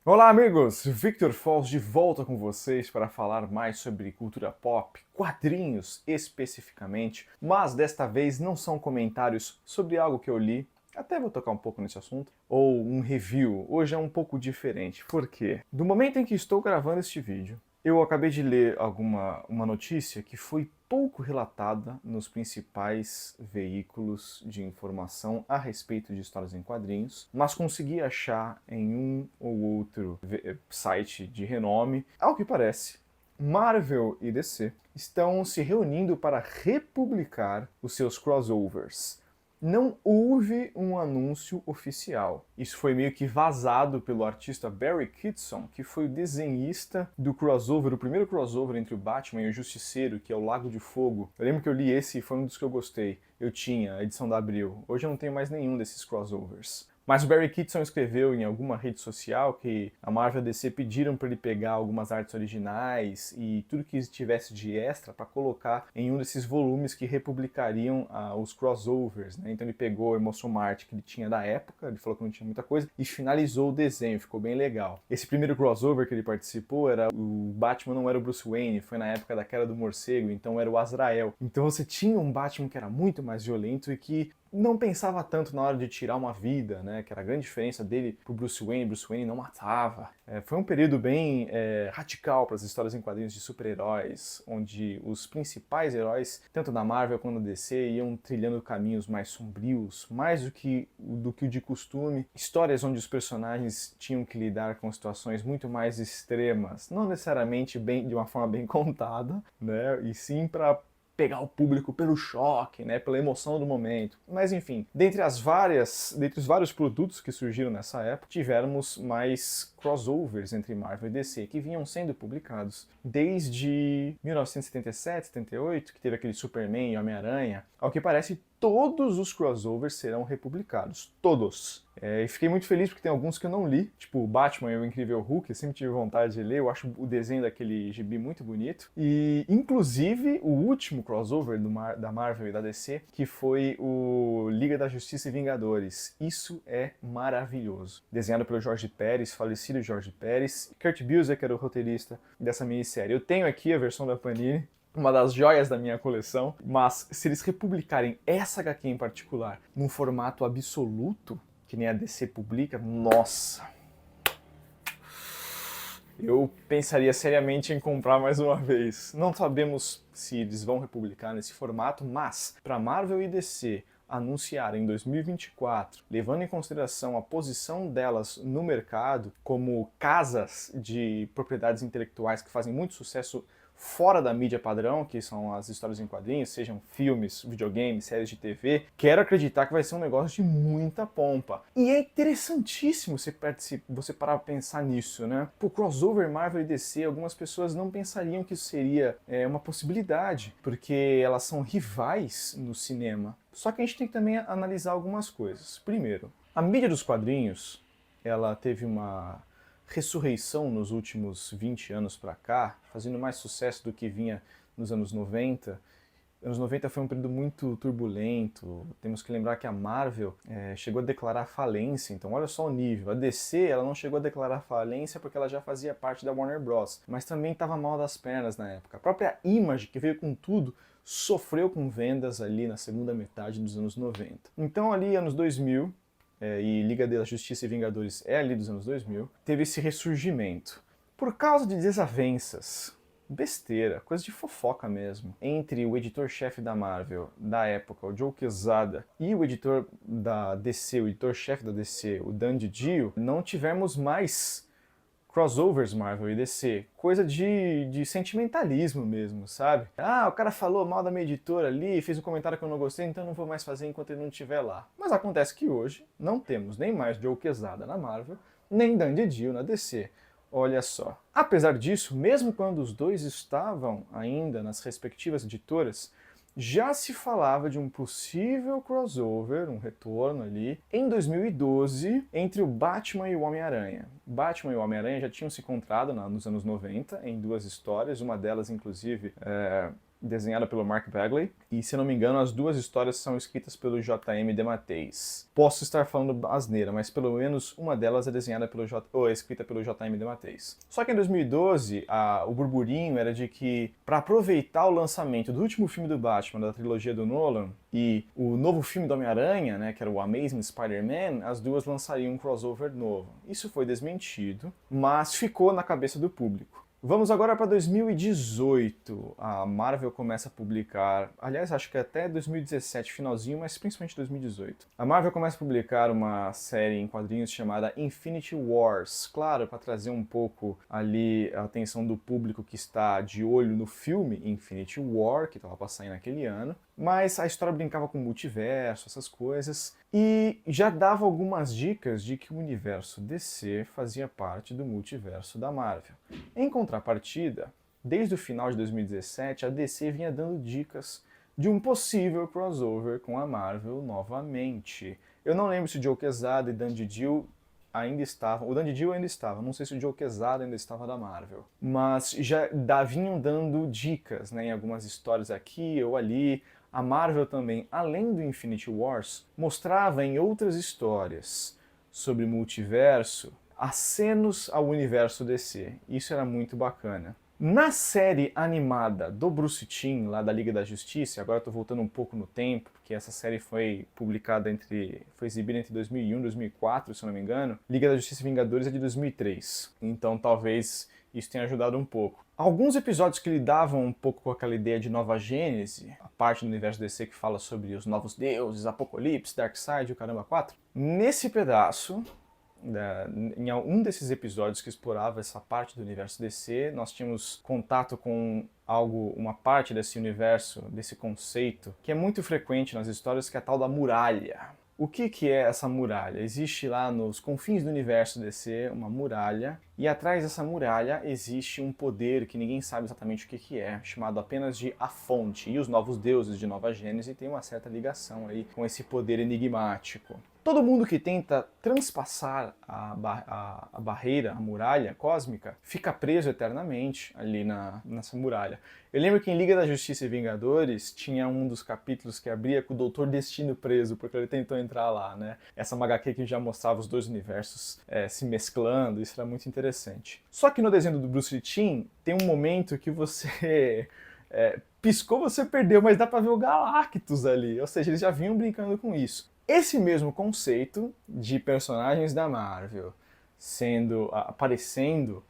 Olá, amigos! Victor Falls de volta com vocês para falar mais sobre cultura pop, quadrinhos especificamente, mas desta vez não são comentários sobre algo que eu li, até vou tocar um pouco nesse assunto, ou um review. Hoje é um pouco diferente. Por quê? Do momento em que estou gravando este vídeo, eu acabei de ler uma notícia que foi pouco relatada nos principais veículos de informação a respeito de histórias em quadrinhos, mas consegui achar em um ou outro site de renome. Ao que parece, Marvel e DC estão se reunindo para republicar os seus crossovers. Não houve um anúncio oficial. Isso foi meio que vazado pelo artista Barry Kitson, que foi o desenhista do crossover, o primeiro crossover entre o Batman e o Justiceiro, que é o Lago de Fogo. Eu lembro que eu li esse e foi um dos que eu gostei. Eu tinha a edição da Abril. Hoje eu não tenho mais nenhum desses crossovers. Mas o Barry Kitson escreveu em alguma rede social que a Marvel e a DC pediram para ele pegar algumas artes originais e tudo que tivesse de extra para colocar em um desses volumes que republicariam os crossovers, né? Então ele pegou, ele mostrou uma arte que ele tinha da época, ele falou que não tinha muita coisa, e finalizou o desenho, ficou bem legal. Esse primeiro crossover que ele participou era o Batman não era o Bruce Wayne, foi na época da Queda do Morcego, então era o Azrael. Então você tinha um Batman que era muito mais violento e que não pensava tanto na hora de tirar uma vida, né? Que era a grande diferença dele pro Bruce Wayne. Bruce Wayne não matava. Foi um período bem radical para as histórias em quadrinhos de super-heróis, onde os principais heróis, tanto da Marvel quanto da DC, iam trilhando caminhos mais sombrios, mais do que o de costume. Histórias onde os personagens tinham que lidar com situações muito mais extremas, não necessariamente de uma forma bem contada, né? E sim para pegar o público pelo choque, né, pela emoção do momento. Mas enfim, dentre os vários produtos que surgiram nessa época, tivemos mais crossovers entre Marvel e DC que vinham sendo publicados desde 1977, 78, que teve aquele Superman e Homem-Aranha. Ao que parece, todos os crossovers serão republicados. Todos. E fiquei muito feliz porque tem alguns que eu não li, tipo o Batman e o Incrível Hulk, eu sempre tive vontade de ler, eu acho o desenho daquele gibi muito bonito. E, inclusive, o último crossover da Marvel e da DC, que foi o Liga da Justiça e Vingadores. Isso é maravilhoso. Desenhado pelo Jorge Pérez, falecido Jorge Pérez. Kurt Busiek era o roteirista dessa minissérie. Eu tenho aqui a versão da Panini, uma das joias da minha coleção, mas se eles republicarem essa HQ em particular num formato absoluto, que nem a DC publica, nossa, eu pensaria seriamente em comprar mais uma vez. Não sabemos se eles vão republicar nesse formato, mas para Marvel e DC anunciarem em 2024, levando em consideração a posição delas no mercado como casas de propriedades intelectuais que fazem muito sucesso fora da mídia padrão, que são as histórias em quadrinhos, sejam filmes, videogames, séries de TV, quero acreditar que vai ser um negócio de muita pompa. E é interessantíssimo você parar pra pensar nisso, né? Por crossover Marvel e DC, algumas pessoas não pensariam que isso seria uma possibilidade, porque elas são rivais no cinema. Só que a gente tem que também analisar algumas coisas. Primeiro, a mídia dos quadrinhos, ela teve uma ressurreição nos últimos 20 anos para cá, fazendo mais sucesso do que vinha nos anos 90. Anos 90 foi um período muito turbulento. Temos que lembrar que a Marvel chegou a declarar falência, então olha só o nível. A DC ela não chegou a declarar falência porque ela já fazia parte da Warner Bros., mas também estava mal das pernas na época. A própria Image, que veio com tudo, sofreu com vendas ali na segunda metade dos anos 90. Então ali, anos 2000, e Liga da Justiça e Vingadores é ali dos anos 2000, teve esse ressurgimento. Por causa de desavenças, besteira, coisa de fofoca mesmo, entre o editor-chefe da Marvel da época, o Joe Quesada, e o editor da DC, o editor-chefe da DC, o Dan DiDio, não tivemos mais crossovers Marvel e DC, coisa de sentimentalismo mesmo, sabe? Ah, o cara falou mal da minha editora ali, fez um comentário que eu não gostei, então eu não vou mais fazer enquanto ele não estiver lá. Mas acontece que hoje não temos nem mais Joe Quesada na Marvel, nem Dan DiDio na DC. Olha só. Apesar disso, mesmo quando os dois estavam ainda nas respectivas editoras, já se falava de um possível crossover, um retorno ali, em 2012, entre o Batman e o Homem-Aranha. Batman e o Homem-Aranha já tinham se encontrado nos anos 90 em duas histórias, uma delas, inclusive, desenhada pelo Mark Bagley, e se eu não me engano as duas histórias são escritas pelo J.M. DeMatteis. Posso estar falando asneira, mas pelo menos uma delas é desenhada pelo ou é escrita pelo J.M. DeMatteis. Só que em 2012, o burburinho era de que, para aproveitar o lançamento do último filme do Batman, da trilogia do Nolan, e o novo filme do Homem-Aranha, né, que era o Amazing Spider-Man, as duas lançariam um crossover novo. Isso foi desmentido, mas ficou na cabeça do público. Vamos agora para 2018. A Marvel começa a publicar, aliás, acho que até 2017, finalzinho, mas principalmente 2018. A Marvel começa a publicar uma série em quadrinhos chamada Infinity Wars. Claro, para trazer um pouco ali a atenção do público que está de olho no filme Infinity War, que estava passando naquele ano. Mas a história brincava com multiverso, essas coisas, e já dava algumas dicas de que o universo DC fazia parte do multiverso da Marvel. Em contrapartida, desde o final de 2017, a DC vinha dando dicas de um possível crossover com a Marvel novamente. Eu não lembro se o Joe Quesada e Dan DiDio ainda estavam, o Dan DiDio ainda estava, não sei se o Joe Quesada ainda estava da Marvel, mas já vinham dando dicas, né, em algumas histórias aqui ou ali. A Marvel também, além do Infinity Wars, mostrava em outras histórias sobre multiverso acenos ao universo DC. Isso era muito bacana. Na série animada do Bruce Timm, lá da Liga da Justiça, agora estou voltando um pouco no tempo, porque essa série foi publicada foi exibida entre 2001 e 2004, se eu não me engano. Liga da Justiça e Vingadores é de 2003. Então talvez isso tenha ajudado um pouco. Alguns episódios que lidavam um pouco com aquela ideia de nova gênese, a parte do universo DC que fala sobre os novos deuses, Apocalipse, Darkseid e o Caramba 4, nesse pedaço, em algum desses episódios que explorava essa parte do universo DC, nós tínhamos contato com uma parte desse universo, desse conceito, que é muito frequente nas histórias, que é a tal da muralha. O que é essa muralha? Existe lá nos confins do universo DC uma muralha, e atrás dessa muralha existe um poder que ninguém sabe exatamente o que é, chamado apenas de A Fonte. E os novos deuses de Nova Gênese têm uma certa ligação aí com esse poder enigmático. Todo mundo que tenta transpassar a barreira, a muralha cósmica, fica preso eternamente ali nessa muralha. Eu lembro que em Liga da Justiça e Vingadores tinha um dos capítulos que abria com o Doutor Destino preso, porque ele tentou entrar lá, né? Essa é uma HQ que já mostrava os dois universos se mesclando, isso era muito interessante. Só que no desenho do Bruce Timm tem um momento que você... piscou, você perdeu, mas dá pra ver o Galactus ali. Ou seja, eles já vinham brincando com isso. Esse mesmo conceito de personagens da Marvel aparecendo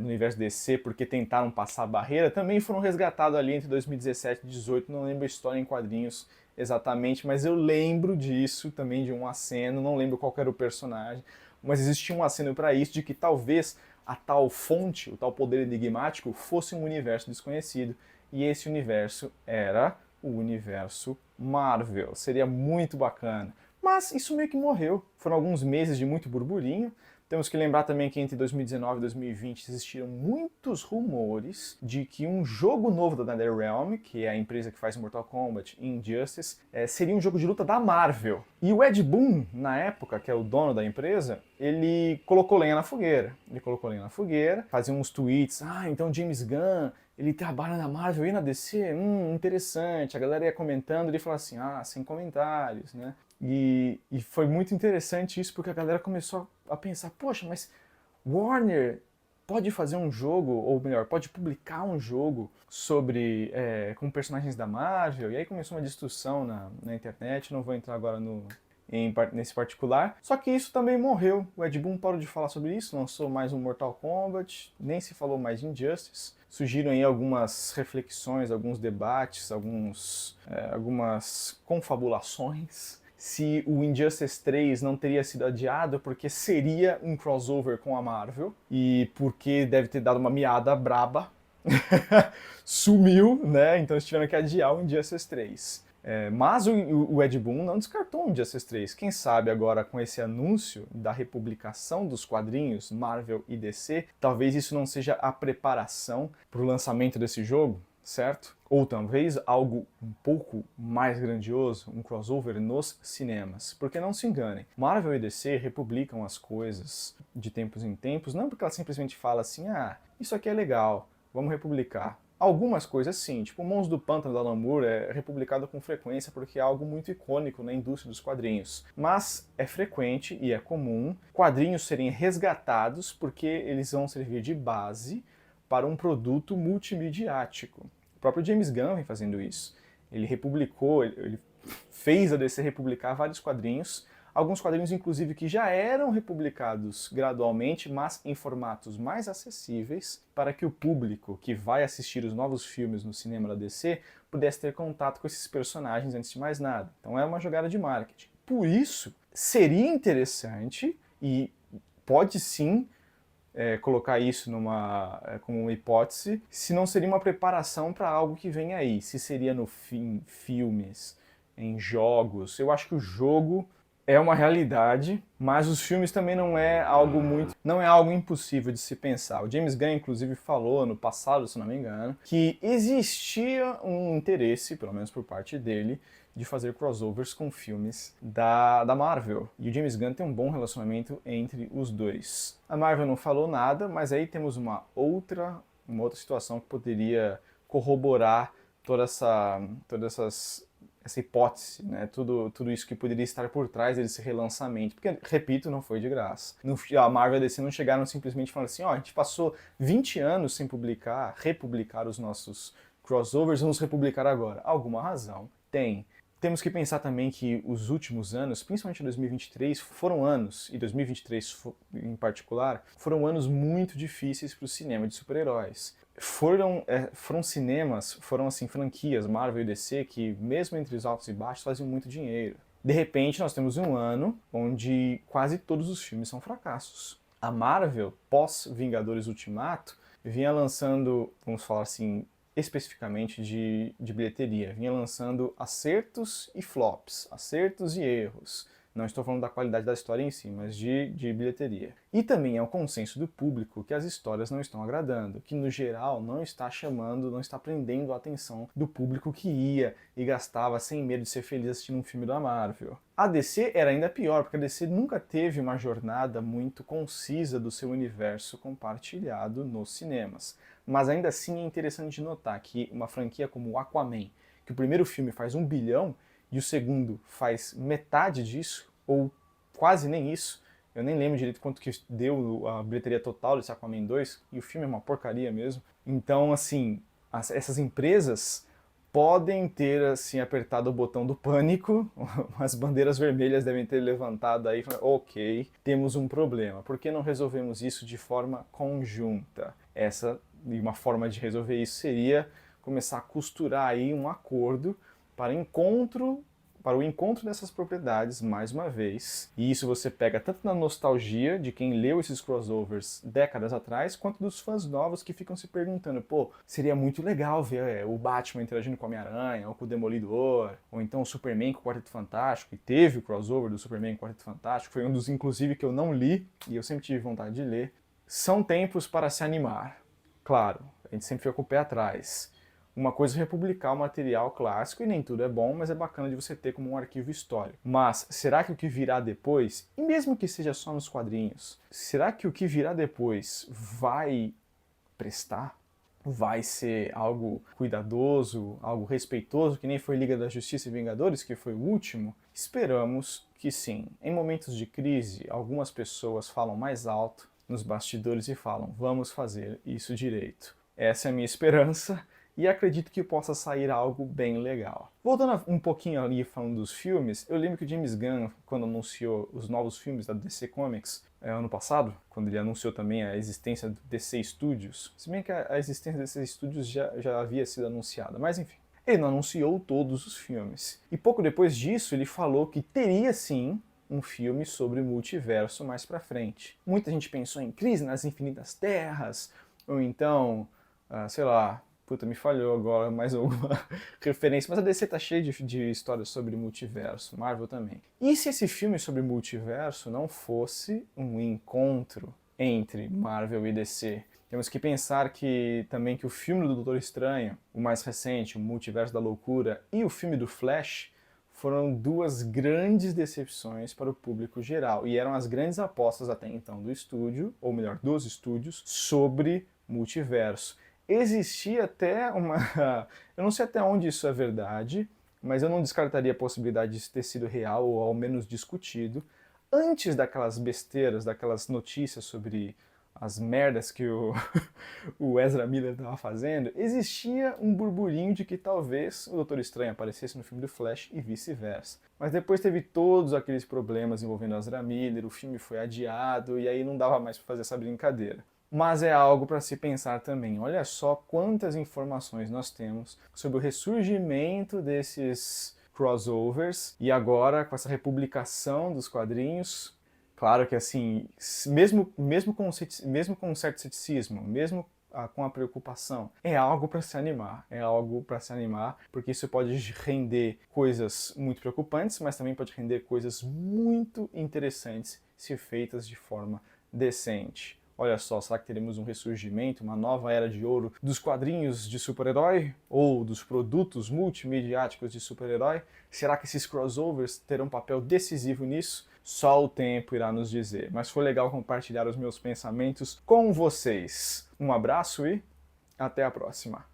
no universo DC porque tentaram passar a barreira, também foram resgatados ali entre 2017 e 2018, não lembro a história em quadrinhos exatamente, mas eu lembro disso também, de um aceno, não lembro qual era o personagem, mas existia um aceno para isso, de que talvez a tal fonte, o tal poder enigmático, fosse um universo desconhecido, e esse universo era o universo Marvel. Seria muito bacana. Mas isso meio que morreu. Foram alguns meses de muito burburinho. Temos que lembrar também que entre 2019 e 2020 existiram muitos rumores de que um jogo novo da NetherRealm, que é a empresa que faz Mortal Kombat e Injustice, seria um jogo de luta da Marvel. E o Ed Boon, na época, que é o dono da empresa, ele colocou lenha na fogueira. Fazia uns tweets, então James Gunn, ele trabalha na Marvel e na DC? Interessante. A galera ia comentando, ele falou assim, sem comentários, né? E foi muito interessante isso, porque a galera começou a pensar, poxa, mas Warner pode fazer um jogo, ou melhor, pode publicar um jogo com personagens da Marvel? E aí começou uma discussão na internet, não vou entrar agora nesse particular. Só que isso também morreu. O Ed Boon parou de falar sobre isso, lançou mais um Mortal Kombat, nem se falou mais de Injustice. Surgiram aí algumas reflexões, alguns debates, algumas confabulações. Se o Injustice 3 não teria sido adiado porque seria um crossover com a Marvel e porque deve ter dado uma miada braba. Sumiu, né? Então eles tiveram que adiar o Injustice 3. Mas o Ed Boon não descartou o Injustice 3. Quem sabe agora com esse anúncio da republicação dos quadrinhos Marvel e DC, talvez isso não seja a preparação para o lançamento desse jogo, certo? Ou talvez algo um pouco mais grandioso, um crossover nos cinemas. Porque não se enganem, Marvel e DC republicam as coisas de tempos em tempos, não porque ela simplesmente fala assim, isso aqui é legal, vamos republicar. Algumas coisas sim, tipo o Monstro do Pântano da Alan Moore é republicado com frequência porque é algo muito icônico na indústria dos quadrinhos. Mas é frequente e é comum quadrinhos serem resgatados porque eles vão servir de base para um produto multimediático. O próprio James Gunn vem fazendo isso. Ele republicou, ele fez a DC republicar vários quadrinhos, alguns quadrinhos inclusive que já eram republicados gradualmente, mas em formatos mais acessíveis, para que o público que vai assistir os novos filmes no cinema da DC pudesse ter contato com esses personagens antes de mais nada. Então é uma jogada de marketing. Por isso, seria interessante e pode sim colocar isso como uma hipótese, se não seria uma preparação para algo que vem aí, se seria no fim, filmes, em jogos. Eu acho que o jogo é uma realidade, mas os filmes também não é algo impossível de se pensar. O James Gunn, inclusive, falou no passado, se não me engano, que existia um interesse, pelo menos por parte dele, de fazer crossovers com filmes da Marvel. E o James Gunn tem um bom relacionamento entre os dois. A Marvel não falou nada, mas aí temos uma outra situação que poderia corroborar essa hipótese, né? Tudo isso que poderia estar por trás desse relançamento. Porque, repito, não foi de graça. A Marvel e a DC não chegaram simplesmente falando assim, a gente passou 20 anos sem republicar os nossos crossovers, vamos republicar agora. Alguma razão tem. Temos que pensar também que os últimos anos, principalmente 2023, foram anos, e 2023 em particular, foram anos muito difíceis para o cinema de super-heróis. Foram franquias, Marvel e DC, que mesmo entre os altos e baixos faziam muito dinheiro. De repente, nós temos um ano onde quase todos os filmes são fracassos. A Marvel, pós-Vingadores Ultimato, vinha lançando, vamos falar assim, especificamente de bilheteria, vinha lançando acertos e flops, acertos e erros. Não estou falando da qualidade da história em si, mas de bilheteria. E também é um consenso do público que as histórias não estão agradando, que no geral não está prendendo a atenção do público que ia e gastava sem medo de ser feliz assistindo um filme da Marvel. A DC era ainda pior, porque a DC nunca teve uma jornada muito concisa do seu universo compartilhado nos cinemas. Mas ainda assim é interessante notar que uma franquia como o Aquaman, que o primeiro filme faz 1 bilhão e o segundo faz metade disso, ou quase nem isso, eu nem lembro direito quanto que deu a bilheteria total desse Aquaman 2, e o filme é uma porcaria mesmo. Então, assim, essas empresas podem ter, assim, apertado o botão do pânico, as bandeiras vermelhas devem ter levantado aí, ok, temos um problema, por que não resolvemos isso de forma conjunta? E uma forma de resolver isso seria começar a costurar aí um acordo para o encontro dessas propriedades, mais uma vez. E isso você pega tanto na nostalgia de quem leu esses crossovers décadas atrás, quanto dos fãs novos que ficam se perguntando, seria muito legal ver o Batman interagindo com o Homem-Aranha, ou com o Demolidor, ou então o Superman com o Quarteto Fantástico, e teve o crossover do Superman com o Quarteto Fantástico, foi um dos, inclusive, que eu não li, e eu sempre tive vontade de ler. São tempos para se animar. Claro, a gente sempre fica com o pé atrás. Uma coisa é republicar o material clássico, e nem tudo é bom, mas é bacana de você ter como um arquivo histórico. Mas será que o que virá depois, e mesmo que seja só nos quadrinhos, será que o que virá depois vai prestar? Vai ser algo cuidadoso, algo respeitoso, que nem foi Liga da Justiça e Vingadores, que foi o último? Esperamos que sim. Em momentos de crise, algumas pessoas falam mais alto nos bastidores e falam, vamos fazer isso direito. Essa é a minha esperança e acredito que possa sair algo bem legal. Voltando um pouquinho ali falando dos filmes, eu lembro que o James Gunn, quando anunciou os novos filmes da DC Comics, ano passado, quando ele anunciou também a existência do DC Studios, se bem que a existência desses estúdios já havia sido anunciada, mas enfim, ele não anunciou todos os filmes. E pouco depois disso, ele falou que teria sim um filme sobre o multiverso mais pra frente. Muita gente pensou em Crise nas Infinitas Terras, ou então, sei lá, me falhou agora mais alguma referência, mas a DC tá cheia de histórias sobre multiverso, Marvel também. E se esse filme sobre multiverso não fosse um encontro entre Marvel e DC? Temos que pensar que o filme do Doutor Estranho, o mais recente, o Multiverso da Loucura, e o filme do Flash, foram duas grandes decepções para o público geral, e eram as grandes apostas até então do estúdio, ou melhor, dos estúdios, sobre multiverso. existia até uma... eu não sei até onde isso é verdade, mas eu não descartaria a possibilidade de isso ter sido real, ou ao menos discutido, antes daquelas besteiras, daquelas notícias sobre as merdas que o, o Ezra Miller estava fazendo, existia um burburinho de que talvez o Doutor Estranho aparecesse no filme do Flash e vice-versa. Mas depois teve todos aqueles problemas envolvendo o Ezra Miller, o filme foi adiado e aí não dava mais para fazer essa brincadeira. Mas é algo para se pensar também. Olha só quantas informações nós temos sobre o ressurgimento desses crossovers e agora com essa republicação dos quadrinhos. Claro que assim, mesmo com um certo ceticismo, mesmo com a preocupação, é algo para se animar, porque isso pode render coisas muito preocupantes, mas também pode render coisas muito interessantes se feitas de forma decente. Olha só, será que teremos um ressurgimento, uma nova era de ouro dos quadrinhos de super-herói? Ou dos produtos multimediáticos de super-herói? Será que esses crossovers terão um papel decisivo nisso? Só o tempo irá nos dizer. Mas foi legal compartilhar os meus pensamentos com vocês. Um abraço e até a próxima.